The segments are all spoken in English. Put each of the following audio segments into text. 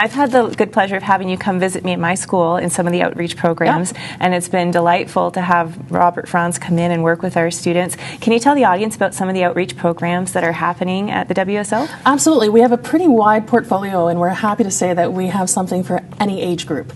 I've had the good pleasure of having you come visit me at my school in some of the outreach programs, and it's been delightful to have Robert Franz come in and work with our students. Can you tell the audience about some of the outreach programs that are happening at the WSO? Absolutely. We have a pretty wide portfolio, and we're happy to say that we have something for any age group.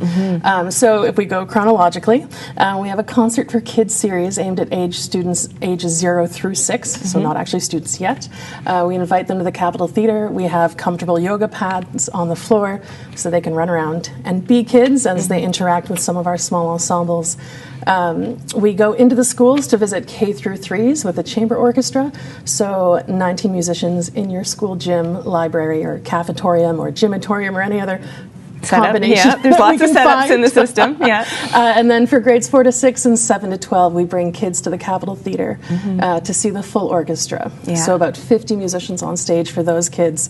So if we go chronologically, we have a Concert for Kids series aimed at students ages 0 through 6, so not actually students yet. We invite them to the Capitol Theatre. We have comfortable yoga pads on the floor so they can run around and be kids as they interact with some of our small ensembles. We go into the schools to visit K through 3s with a chamber orchestra, so 19 musicians in your school gym, library, or cafetorium, or gymatorium, or any other combination. Yeah, there's lots of setups in the system. Yeah. And then for grades 4 to 6 and 7 to 12, we bring kids to the Capitol Theatre to see the full orchestra. Yeah. So about 50 musicians on stage for those kids.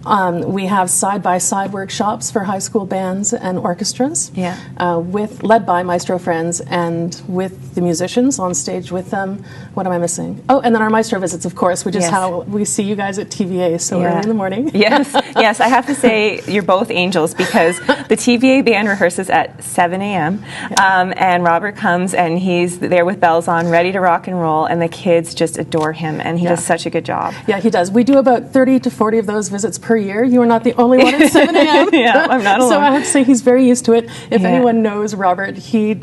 We have side-by-side workshops for high school bands and orchestras, led by Maestro friends and with the musicians on stage with them. What am I missing? Oh, and then our Maestro visits, of course, which is how we see you guys at TVA so early in the morning. Yes, I have to say you're both angels, because the TVA band rehearses at 7 a.m. And Robert comes and he's there with bells on, ready to rock and roll, and the kids just adore him, and he does such a good job. Yeah, he does. We do about 30 to 40 of those visits per year. You are not the only one at 7 a.m. Yeah, I'm not alone. So I have to say he's very used to it. If anyone knows Robert, he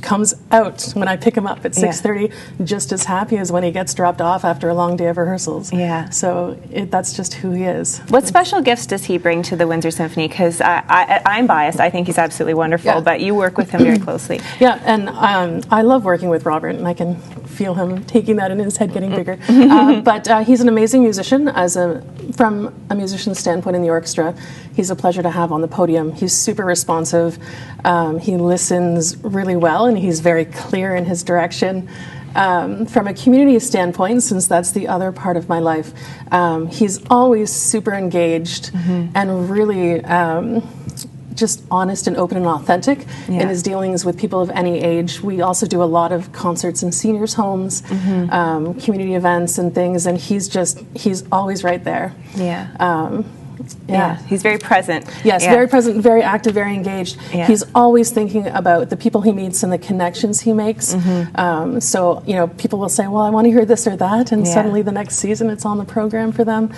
comes out when I pick him up at 6:30 just as happy as when he gets dropped off after a long day of rehearsals. Yeah. So that's just who he is. What special gifts does he bring to the Windsor Symphony? Because I'm biased. I think he's absolutely wonderful, but you work with him very closely. Yeah, and I love working with Robert, and I can feel him taking that in his head, getting bigger. But he's an amazing musician. From a musician's standpoint in the orchestra, he's a pleasure to have on the podium. He's super responsive. He listens really well, and he's very clear in his direction. From a community standpoint, since that's the other part of my life, he's always super engaged and really just honest and open and authentic in his dealings with people of any age. We also do a lot of concerts in seniors' homes, community events and things, and he's always right there. Yeah, he's very present. Yes, very present, very active, very engaged. He's always thinking about the people he meets and the connections he makes. So, people will say, well, I want to hear this or that, and suddenly the next season it's on the program for them.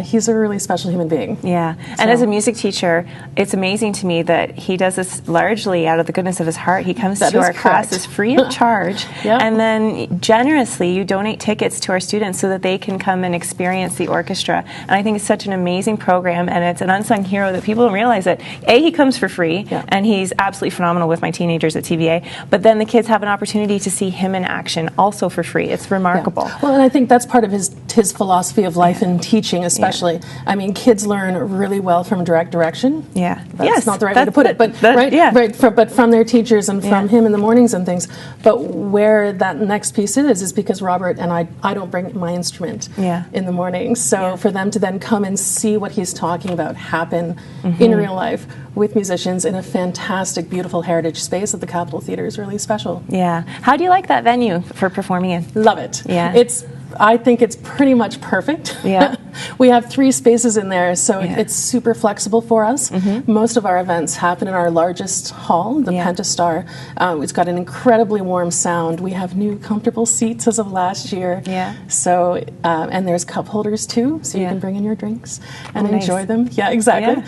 He's a really special human being. And as a music teacher, it's amazing to me that he does this largely out of the goodness of his heart. He comes to our classes free of charge, and then generously you donate tickets to our students so that they can come and experience the orchestra. And I think it's such an amazing program, and it's an unsung hero that people don't realize that he comes for free, and he's absolutely phenomenal with my teenagers at TVA, but then the kids have an opportunity to see him in action also for free. It's remarkable. Well, and I think that's part of his philosophy of life and teaching, especially. I mean, kids learn really well from direct direction. That's not the right way to put it, but but from their teachers and from him in the mornings and things. But where that next piece is because Robert and I don't bring my instrument in the morning. So for them to then come and see what he's talking about happen in real life with musicians in a fantastic, beautiful heritage space at the Capitol Theatre is really special. How do you like that venue for performing in? Love it. I think it's pretty much perfect. We have 3 spaces in there, so it's super flexible for us. Most of our events happen in our largest hall, the Pentastar. It's got an incredibly warm sound. We have new comfortable seats as of last year. So, and there's cup holders too, so you can bring in your drinks and enjoy them. Exactly.